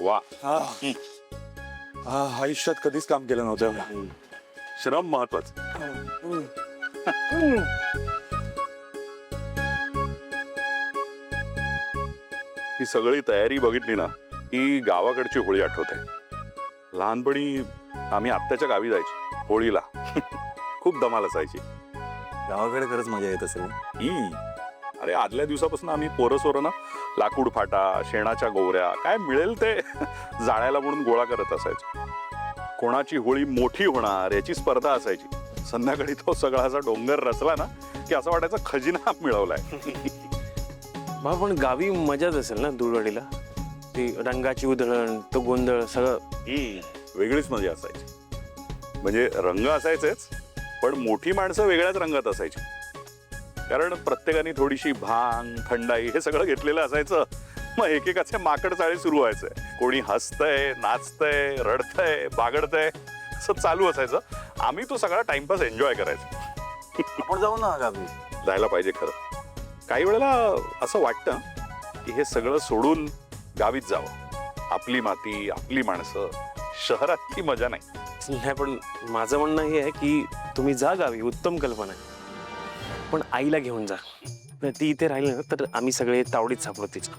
वा. आयुष्यात कधीच काम केलं नव्हतं. श्रम महत्वाचं. ही सगळी तयारी बघितली ना की गावाकडची होळी आठवते. लहानपणी आम्ही आत्याच्या गावी जायचो होळीला. खूप धमाल असायची. गावाकडे खरंच मजा येत असेल. अरे आदल्या दिवसापासून आम्ही पोरं ना लाकूड फाटा, शेणाच्या गोवऱ्या, काय मिळेल ते जाळायला म्हणून गोळा करत असायचो. कोणाची होळी मोठी होणार याची स्पर्धा असायची. संध्याकाळी तो सगळा असा डोंगर रचला ना की असं वाटायचं खजिना मिळवलाय. पण गावी मजाच असेल ना धुळवडीला. ती रंगाची उधळण, तो गोंधळ सगळं वेगळीच मजा असायची. म्हणजे रंग असायचेच, पण मोठी माणसं वेगळ्याच रंगात असायची. कारण प्रत्येकाने थोडीशी भांग, थंडाई हे सगळं घेतलेलं असायचं. मग एकेकाचे माकड चाळे सुरू व्हायचंय. कोणी हसतंय, नाचतंय, रडतंय, बागडतंय, असं चालू असायचं. आम्ही तो सगळा टाइमपास एन्जॉय करायचो. आपण जाऊ ना गावी. जायला पाहिजे खरं. काही वेळेला असं वाटतं की हे सगळं सोडून गावीत जावं. आपली माती, आपली माणसं. शहरातली मजा नाही. पण माझं म्हणणं हे आहे की तुम्ही जा गावी, उत्तम कल्पना आहे. पण आईला घेऊन जा. ती इथे राहिली ना तर आम्ही सगळे तावडीत सापडू तिच्या.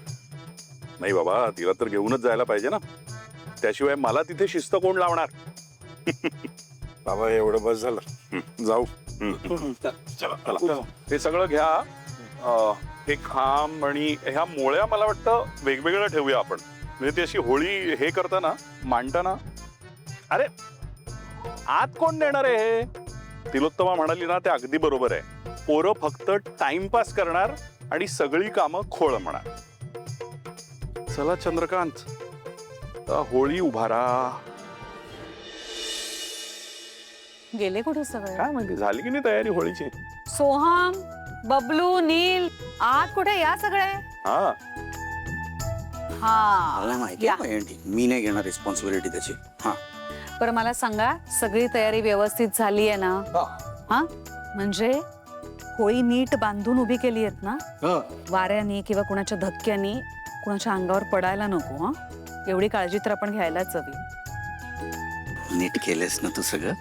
नाही बाबा, तिला तर घेऊनच जायला पाहिजे ना. त्याशिवाय मला तिथे शिस्त कोण लावणार. बाबा एवढं बस झालं. जाऊ. चला हे सगळं घ्या. हे खांब आणि ह्या मोळ्या मला वाटतं वेगवेगळ्या ठेवूया आपण. म्हणजे ती अशी होळी हे करताना, मांडताना. अरे आत कोण देणार आहे हे? तिलोत्तमा म्हणाली ना ते अगदी बरोबर आहे. पोरं फक्त टाइमपास करणार आणि सगळी कामं खोळ म्हणणार. चला चंद्रकांत, होळी उभारा. गेले कुठे सगळे? काय म्हणते, झाली की नाही तयारी होळीची? सोहम, बबलू, नील आत कुठे? या सगळे. हा मला माहिती आहे मी नाही घेणार रिस्पॉन्सिबिलिटी त्याची. हा बरं मला सांगा, सगळी तयारी व्यवस्थित झाली आहे ना? हा म्हणजे होळी नीट बांधून उभी केली आहेत ना? वाऱ्याने किंवा कुणाच्या धक्क्याने कुणाच्या अंगावर पडायला नको. हा एवढी काळजी तर आपण घ्यायलाच हवी. नीट केलंस ना तू सगळं?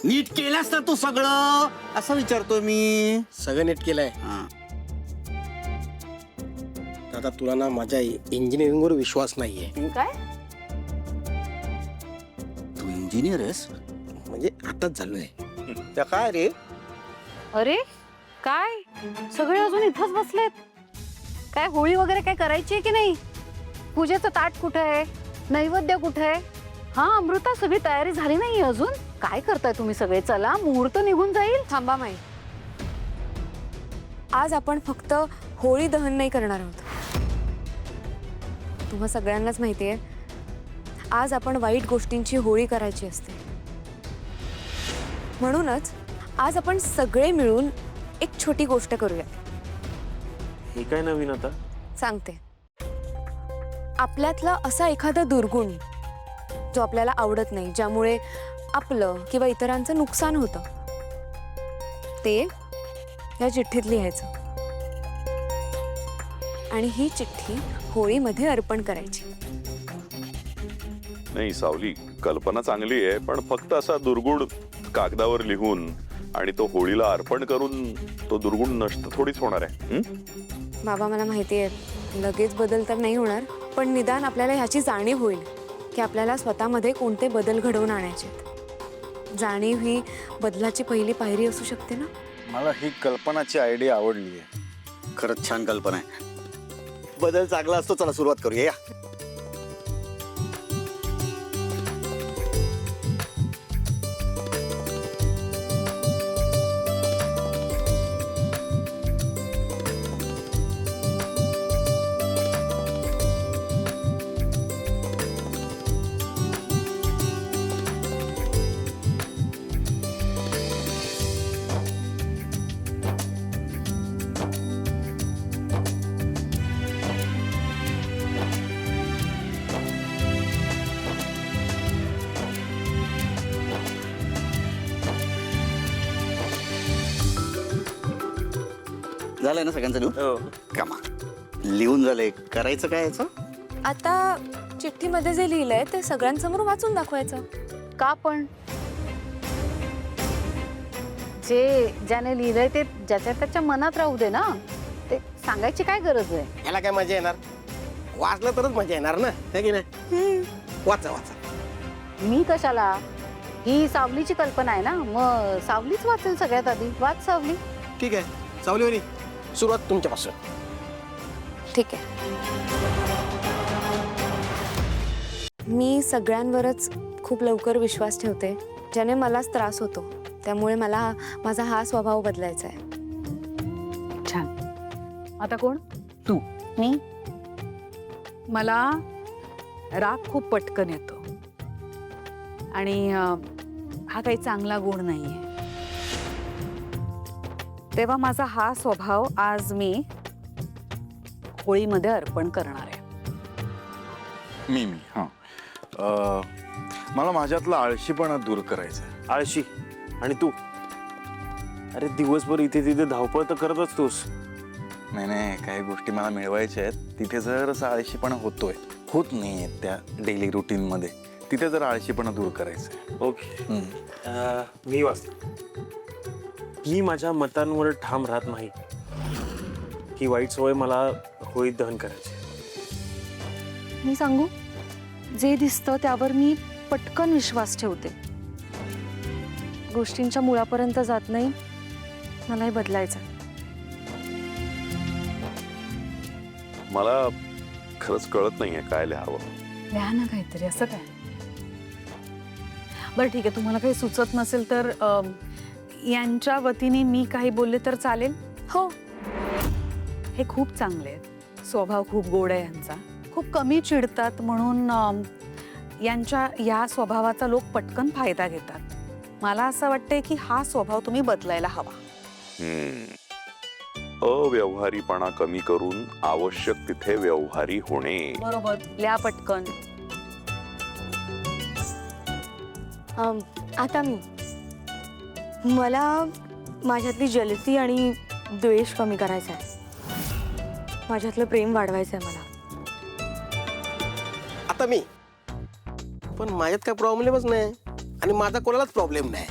नीट केलंस ना तू सगळं असं विचारतोय मी. सगळं नीट केलंय. आता तुला ना माझ्या इंजिनिअरिंगवर विश्वास नाहीये. काय तू इंजिनियर आहेस? म्हणजे आताच झालोय. त्या काय रे? अरे काय सगळे अजून इथंच बसलेत? काय होळी वगैरे काय करायची की नाही? पूजेचं ताट कुठे आहे? नैवेद्य कुठे आहे? हा अमृता, सगळी तयारी झाली नाही अजून? काय करताय तुम्ही सगळे? चला, मुहूर्त निघून जाईल. थांबा माई. आज आपण फक्त होळी दहन नाही करणार आहोत. तुम्हा सगळ्यांनाच माहितीये आज आपण वाईट गोष्टींची होळी करायची असते. म्हणूनच आज आपण सगळे मिळून एक छोटी गोष्ट करूया. हे काय नवीन आता? सांगते. आपल्यातला असा एखादा दुर्गुण जो आपल्याला आवडत नाही, ज्यामुळे आपलं किंवा इतरांचं नुकसान होतं, ते या चिठ्ठीत लिहायचं आणि ही चिठ्ठी होळीमध्ये अर्पण करायची. नाही सावली, कल्पना चांगली आहे, पण फक्त असा दुर्गुण कागदावर लिहून आणि तो होळीला अर्पण करून तो दुर्गुण नष्ट थोडीच होणार आहे. बाबा मला माहिती आहे लगेच बदल तर नाही होणार, पण निदान आपल्याला ह्याची जाणीव होईल की आपल्याला स्वतःमध्ये कोणते बदल घडवून आणायचे. जाणीव ही बदलाची पहिली पायरी असू शकते ना. मला ही कल्पनाची आयडिया आवडली आहे. खरंच छान कल्पना आहे. बदल चांगला असतो. चला सुरुवात करूया. या झालंय ना सगळ्यांचं लिहून? कमा लिहून झालंय. करायचं काय याचं? आता चिठ्ठीमध्ये जे लिहिलंय ते सगळ्यांसमोर वाचून दाखवायचं. का पण जे ज्याने लिहिलंय ते ज्याच्या त्याच्या मनात राहू दे ना. ते सांगायची काय गरज आहे? याला काय मजा येणार? वाचलं तरच मजा येणार ना, है की नाही? वाचा वाचा. मी कशाला? ही सावलीची कल्पना आहे ना, मग सावलीच वाचेल सगळ्यात आधी. वाच सावली. ठीक आहे, सावलीवरी सुरुवात तुमच्यापासून. ठीक आहे. मी सगळ्यांवरच खूप लवकर विश्वास ठेवते, ज्याने मलाच त्रास होतो. त्यामुळे मला माझा हा स्वभाव बदलायचा आहे. छान. आता कोण? तू. मी. मला राग खूप पटकन येतो आणि हा काही चांगला गुण नाहीये. तेव्हा माझा हा स्वभाव आज मी होळीमध्ये अर्पण करणार आहे. मी हां मला माझ्यातला आळशीपणा दूर करायचा आहे. आळशी. आणि तू? अरे दिवसभर इथे तिथे धावपळ तर करत असतोस. नाही, काही गोष्टी मला मिळवायच्या आहेत. तिथे जर असा आळशीपणा होत नाही त्या डेली रुटीनमध्ये, तिथे जर आळशीपणा दूर करायचा आहे. ओके. मी वाचतो. मी माझ्या मतांवर ठाम राहत नाही. ही वाईट सवय मला होळीत दहन करायची. मी सांगू, जे दिसतं त्यावर मी पटकन विश्वास ठेवते. गोष्टींच्या मुळापर्यंत जात नाही. मलाही बदलायचं. मला खरंच कळत नाहीये काय लिहावं. लिहा ना काहीतरी. असं काय? बरं ठीक आहे, तुम्हाला काही सुचत नसेल तर यांच्या वतीने मी काही बोलले तर चालेल? हो. हे खूप चांगले आहेत. स्वभाव खूप गोड आहे यांचा. खूप कमी चिडतात म्हणून यांच्या या स्वभावाचा लोक पटकन फायदा घेतात. मला असं वाटतंय की हा स्वभाव तुम्ही बदलायला हवा. अव्यवहारीपणा कमी करून आवश्यक तिथे व्यवहारी होणे. बरोबर. लिहा पटकन. आता मला माझ्यातली जलसी आणि द्वेष कमी करायचा आहे. माझ्यातलं प्रेम वाढवायचं आहे मला. आता मी पण माझ्यात काय प्रॉब्लेमच नाही आणि माझा कोणालाच प्रॉब्लेम नाही.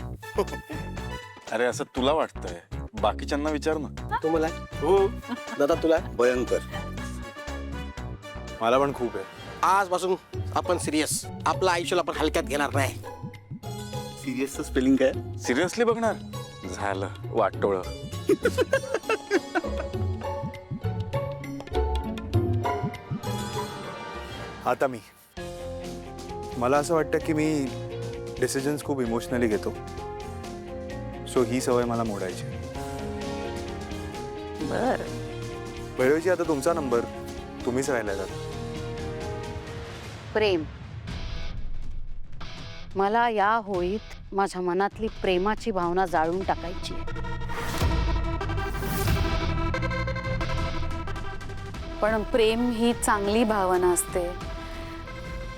अरे असं तुला वाटतंय, बाकीच्यांना विचार ना. तुम्हाला? हो दादा, तुला? भयंकर. मला पण खूप आहे. आजपासून आपण सिरियस. आपलं आयुष्याला आपण हलक्यात घेणार नाही. सिरियसचं स्पेलिंग काय? सिरियसली बघणार? झालं वाटोळं. आता मला असं वाटतं की मी डिसिजन्स खूप इमोशनली घेतो. सो ही सवय मला मोडायची. बर. भैरवजी, आता तुमचा नंबर. तुम्हीच राहिलाय आता. प्रेम. मला या होळीत माझ्या मनातली प्रेमाची भावना जाळून टाकायची आहे. पण प्रेम ही चांगली भावना असते.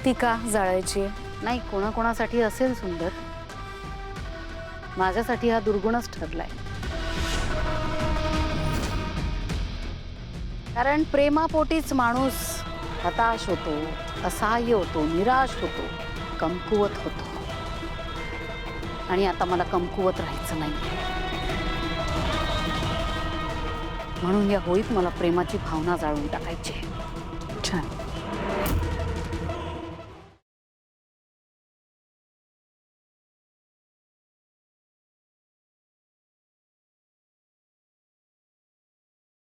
ती का जाळायची? नाही, कोणाकोणासाठी असेल सुंदर. माझ्यासाठी हा दुर्गुणच ठरलाय. कारण प्रेमापोटीच माणूस हताश होतो, असहाय्य होतो, निराश होतो, कमकुवत होतो. आणि आता मला कमकुवत राहायचं नाही. म्हणून या होळीत मला प्रेमाची भावना जाळून टाकायची आहे. छान.